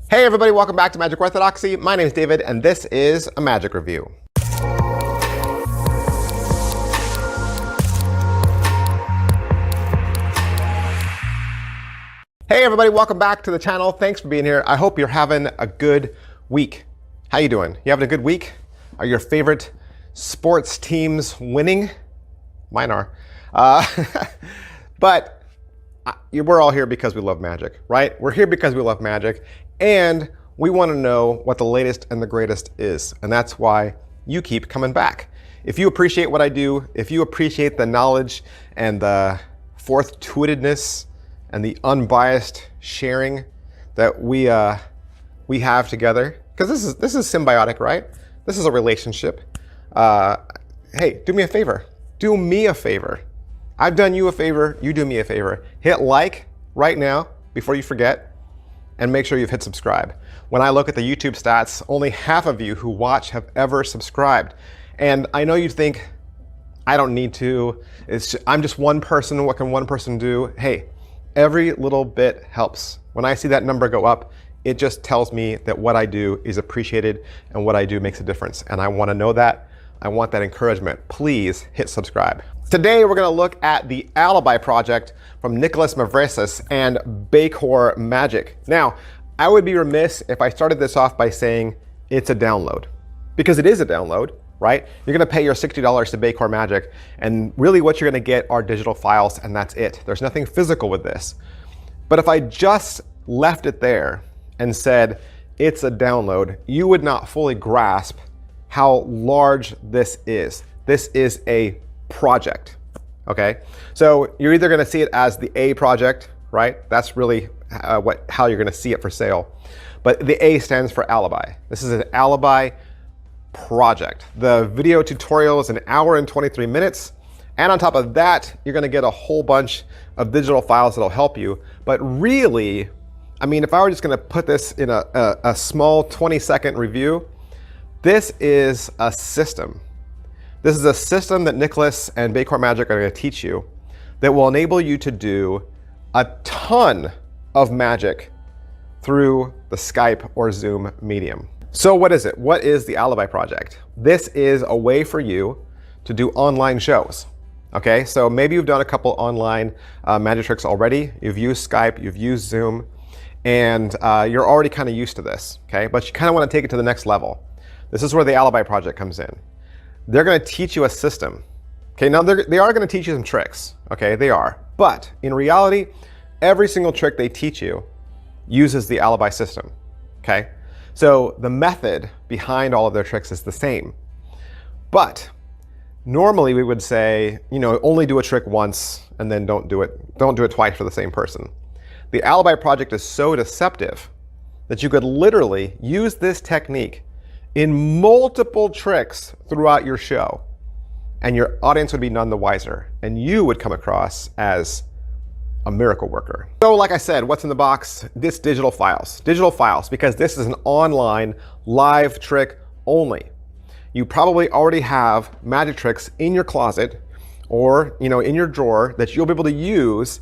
Hey everybody, welcome back to Magic Orthodoxy. My name is David and this is a Magic Review. Hey everybody, welcome back to the channel. Thanks for being here. I hope you're having a good week. How you doing? You having a good week? Are your favorite sports teams winning? Mine are. But we're all here because we love magic, right? We're here because we love magic and we want to know what the latest and the greatest is. And that's why you keep coming back. If you appreciate what I do, if you appreciate the knowledge and the forth-tweetedness and the unbiased sharing that we have together, because this is symbiotic, right? This is a relationship. Hey, do me a favor. Do me a favor. I've done you a favor. You do me a favor. Hit like right now before you forget, and make sure you've hit subscribe. When I look at the YouTube stats, only half of you who watch have ever subscribed. And I know you think, I don't need to. I'm just one person. What can one person do? Hey, every little bit helps. When I see that number go up, it just tells me that what I do is appreciated and what I do makes a difference. And I want to know that. I want that encouragement. Please hit subscribe. Today, we're going to look at the Alibi project from Nikolas Mavresis and Bakore Magic. Now, I would be remiss if I started this off by saying it's a download, because it is a download, right? You're going to pay your $60 to Bakore Magic, and really what you're going to get are digital files, and that's it. There's nothing physical with this. But if I just left it there and said it's a download, you would not fully grasp how large this is. This is a project, okay? So you're either going to see it as the A project, right? That's really how you're going to see it for sale. But the A stands for Alibi. This is an Alibi project. The video tutorial is 1 hour and 23 minutes. And on top of that, you're going to get a whole bunch of digital files that'll help you. But really, I mean, if I were just going to put this in a small 20-second review, this is a system. This is a system that Nikolas and Bakore Magic are going to teach you that will enable you to do a ton of magic through the Skype or Zoom medium. So what is it? What is the Alibi project? This is a way for you to do online shows. Okay, so maybe you've done a couple online magic tricks already. You've used Skype, you've used Zoom, and you're already kind of used to this, okay? But you kind of want to take it to the next level. This is where the Alibi project comes in. They're going to teach you a system. Okay, now they are going to teach you some tricks. Okay, they are. But in reality, every single trick they teach you uses the Alibi system. Okay, so the method behind all of their tricks is the same. But normally we would say, you know, only do a trick once and then don't do it twice for the same person. The Alibi project is so deceptive that you could literally use this technique in multiple tricks throughout your show, and your audience would be none the wiser, and you would come across as a miracle worker. So like I said, what's in the box? This digital files, because this is an online live trick only. You probably already have magic tricks in your closet or in your drawer that you'll be able to use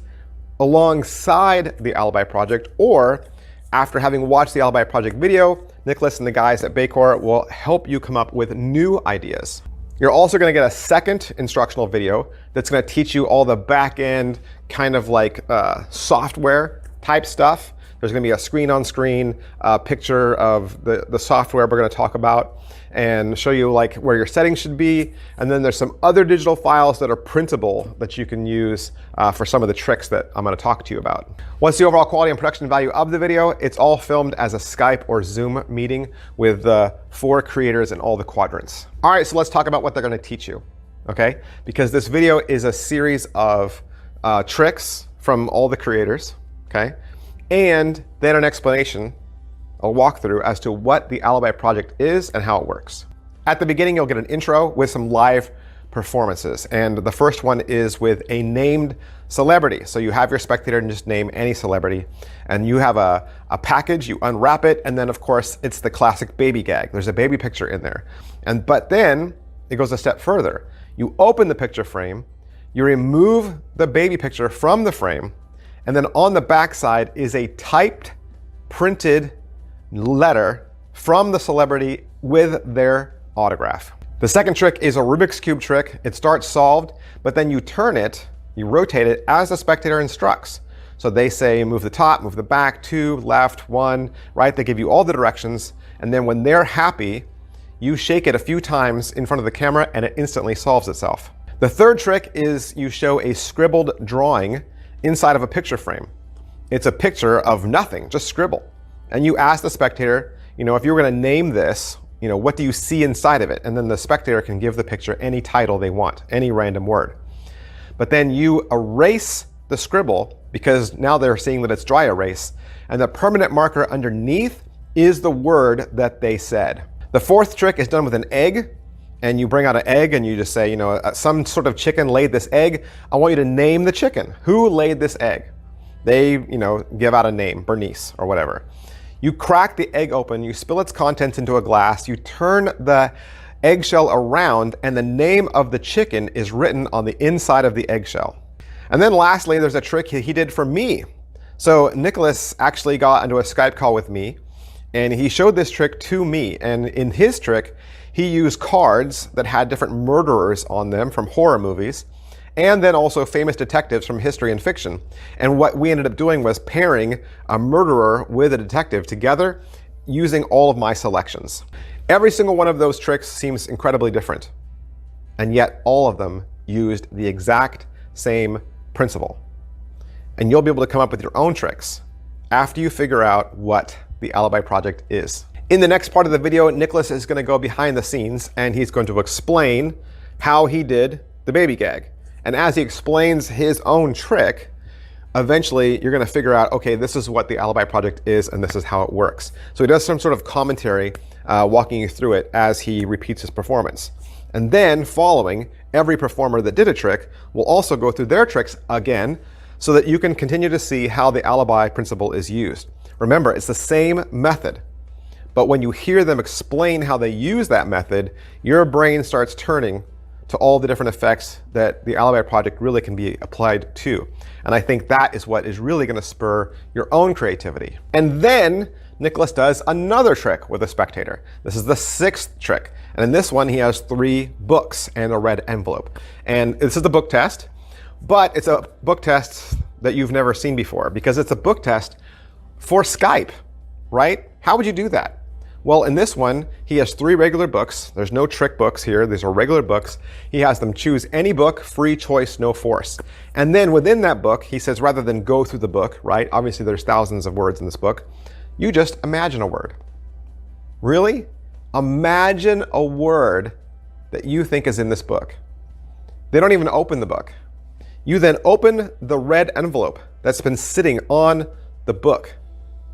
alongside the Alibi project, or after having watched the Alibi project video, Nikolas and the guys at Bakore will help you come up with new ideas. You're also going to get a second instructional video that's going to teach you all the back-end kind of like software type stuff. There's going to be a screen-on-screen picture of the software we're going to talk about and show you like where your settings should be. And then there's some other digital files that are printable that you can use for some of the tricks that I'm going to talk to you about. What's the overall quality and production value of the video? It's all filmed as a Skype or Zoom meeting with the 4 creators in all the quadrants. All right, so let's talk about what they're going to teach you, okay? Because this video is a series of tricks from all the creators, okay? And then an explanation, a walkthrough as to what the Alibi project is and how it works. At the beginning, you'll get an intro with some live performances. And the first one is with a named celebrity. So you have your spectator and just name any celebrity. And you have a package, you unwrap it, and then of course, it's the classic baby gag. There's a baby picture in there. But then it goes a step further. You open the picture frame, you remove the baby picture from the frame, and then on the back side is a typed, printed letter from the celebrity with their autograph. The second trick is a Rubik's Cube trick. It starts solved, but then you turn it, you rotate it as the spectator instructs. So they say move the top, move the back, 2, left, 1, right? They give you all the directions, and then when they're happy, you shake it a few times in front of the camera and it instantly solves itself. The third trick is you show a scribbled drawing inside of a picture frame. It's a picture of nothing, just scribble. And you ask the spectator, if you were going to name this, what do you see inside of it? And then the spectator can give the picture any title they want, any random word. But then you erase the scribble because now they're seeing that it's dry erase, and the permanent marker underneath is the word that they said. The fourth trick is done with an egg, and you bring out an egg and you just say, some sort of chicken laid this egg. I want you to name the chicken. Who laid this egg? They, give out a name, Bernice or whatever. You crack the egg open, you spill its contents into a glass, you turn the eggshell around, and the name of the chicken is written on the inside of the eggshell. And then lastly, there's a trick he did for me. So Nikolas actually got into a Skype call with me, and he showed this trick to me. And in his trick, he used cards that had different murderers on them from horror movies, and then also famous detectives from history and fiction. And what we ended up doing was pairing a murderer with a detective together using all of my selections. Every single one of those tricks seems incredibly different, and yet all of them used the exact same principle. And you'll be able to come up with your own tricks after you figure out what the Alibi Project is. In the next part of the video, Nikolas is going to go behind the scenes and he's going to explain how he did the baby gag. And as he explains his own trick, eventually you're going to figure out, okay, this is what the Alibi Project is and this is how it works. So he does some sort of commentary walking you through it as he repeats his performance. And then following, every performer that did a trick will also go through their tricks again so that you can continue to see how the alibi principle is used. Remember, it's the same method, but when you hear them explain how they use that method, your brain starts turning to all the different effects that the Alibi Project really can be applied to. And I think that is what is really going to spur your own creativity. And then Nikolas does another trick with a spectator. This is the sixth trick. And in this one, he has 3 books and a red envelope. And this is the book test, but it's a book test that you've never seen before because it's a book test for Skype, right? How would you do that? Well, in this one, he has 3 regular books. There's no trick books here. These are regular books. He has them choose any book, free choice, no force. And then within that book, he says, rather than go through the book, right? Obviously, there's thousands of words in this book. You just imagine a word. Really? Imagine a word that you think is in this book. They don't even open the book. You then open the red envelope that's been sitting on the book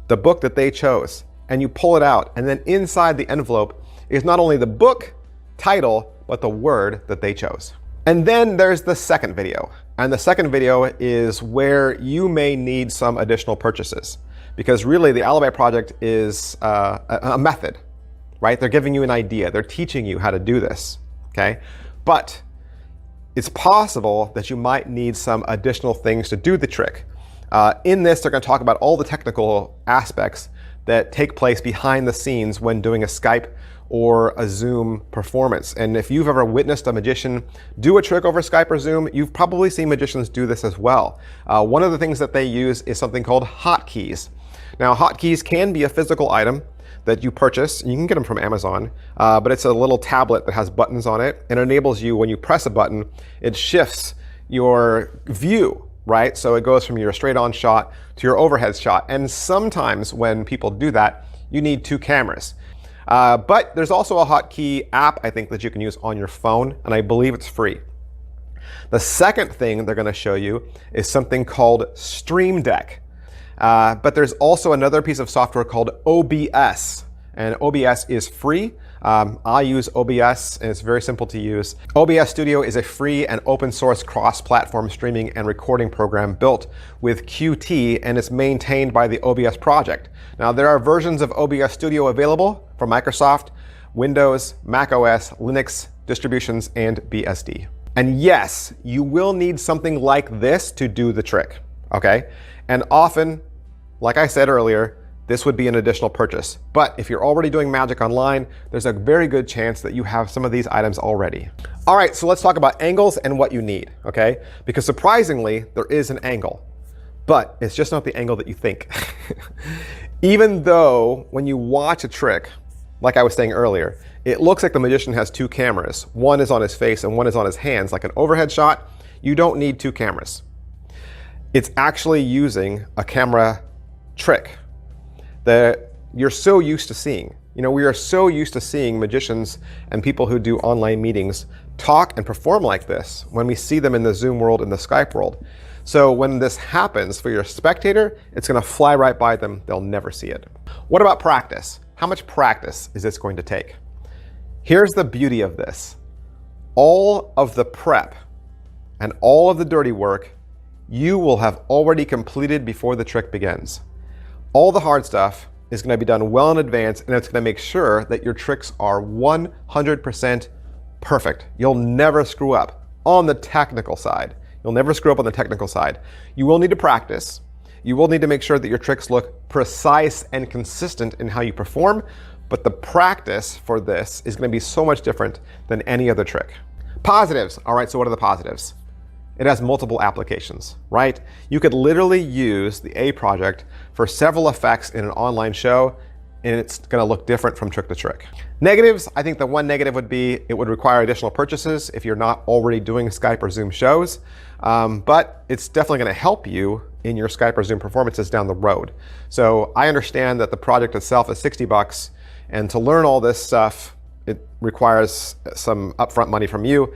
that they chose, and you pull it out. And then inside the envelope is not only the book title, but the word that they chose. And then there's the second video. And the second video is where you may need some additional purchases. Because really, the Alibi Project is a method, right? They're giving you an idea. They're teaching you how to do this, okay? But it's possible that you might need some additional things to do the trick. In this, they're going to talk about all the technical aspects that take place behind the scenes when doing a Skype or a Zoom performance. And if you've ever witnessed a magician do a trick over Skype or Zoom, you've probably seen magicians do this as well. One of the things that they use is something called hotkeys. Now, hotkeys can be a physical item that you purchase. You can get them from Amazon, but it's a little tablet that has buttons on it and enables you, when you press a button, it shifts your view, right? So it goes from your straight-on shot to your overhead shot. And sometimes when people do that, you need 2 cameras. But there's also a hotkey app, I think, that you can use on your phone, and I believe it's free. The second thing they're going to show you is something called Stream Deck. But there's also another piece of software called OBS, and OBS is free. I use OBS, and it's very simple to use. OBS Studio is a free and open source cross-platform streaming and recording program built with Qt, and it's maintained by the OBS project. Now, there are versions of OBS Studio available for Microsoft, Windows, Mac OS, Linux distributions, and BSD. And yes, you will need something like this to do the trick, okay? And often, like I said earlier, this would be an additional purchase. But if you're already doing magic online, there's a very good chance that you have some of these items already. All right, so let's talk about angles and what you need, okay? Because surprisingly, there is an angle, but it's just not the angle that you think. Even though when you watch a trick, like I was saying earlier, it looks like the magician has two cameras. One is on his face and one is on his hands, like an overhead shot. You don't need two cameras. It's actually using a camera trick that you're so used to seeing. You know, we are so used to seeing magicians and people who do online meetings talk and perform like this when we see them in the Zoom world and the Skype world. So when this happens for your spectator, it's going to fly right by them. They'll never see it. What about practice? How much practice is this going to take? Here's the beauty of this. All of the prep and all of the dirty work you will have already completed before the trick begins. All the hard stuff is going to be done well in advance, and it's going to make sure that your tricks are 100% perfect. You'll never screw up on the technical side. You'll never screw up on the technical side. You will need to practice. You will need to make sure that your tricks look precise and consistent in how you perform, but the practice for this is going to be so much different than any other trick. Positives. All right, so what are the positives? It has multiple applications, right? You could literally use the A project for several effects in an online show, and it's going to look different from trick to trick. Negatives, I think the one negative would be it would require additional purchases if you're not already doing Skype or Zoom shows, but it's definitely going to help you in your Skype or Zoom performances down the road. So I understand that the project itself is 60 bucks, and to learn all this stuff, it requires some upfront money from you.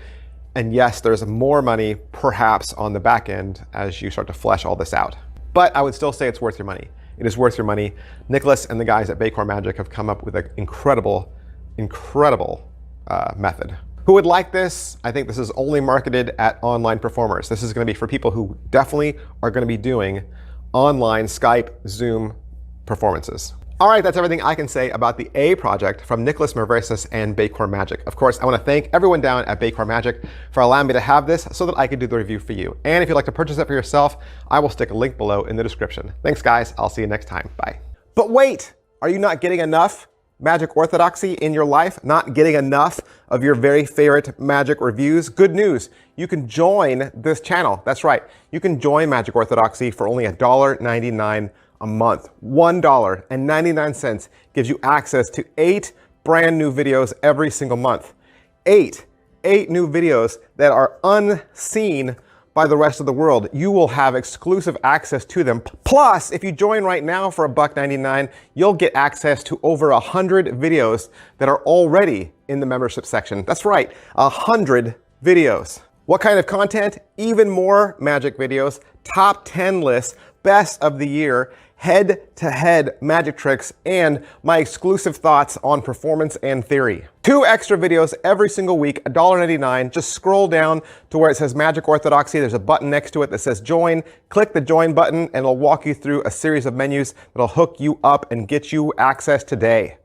And yes, there's more money perhaps on the back end as you start to flesh all this out. But I would still say it's worth your money. It is worth your money. Nikolas and the guys at Bakore Magic have come up with an incredible method. Who would like this? I think this is only marketed at online performers. This is going to be for people who definitely are going to be doing online Skype, Zoom performances. All right, that's everything I can say about the A project from Nikolas Mavresis and Bakore Magic. Of course, I want to thank everyone down at Bakore Magic for allowing me to have this so that I could do the review for you. And if you'd like to purchase it for yourself, I will stick a link below in the description. Thanks, guys. I'll see you next time. Bye. But wait, are you not getting enough magic orthodoxy in your life? Not getting enough of your very favorite magic reviews? Good news. You can join this channel. That's right. You can join Magic Orthodoxy for only $1.99 a month. $1.99 gives you access to 8 brand new videos every single month. 8 new videos that are unseen by the rest of the world. You will have exclusive access to them. Plus, if you join right now for $1.99, you'll get access to over 100 videos that are already in the membership section. That's right, 100 videos. What kind of content? Even more magic videos, top 10 lists, best of the year, head-to-head magic tricks, and my exclusive thoughts on performance and theory. 2 extra videos every single week, $1.99. Just scroll down to where it says Magic Orthodoxy. There's a button next to it that says join. Click the join button and it'll walk you through a series of menus that'll hook you up and get you access today.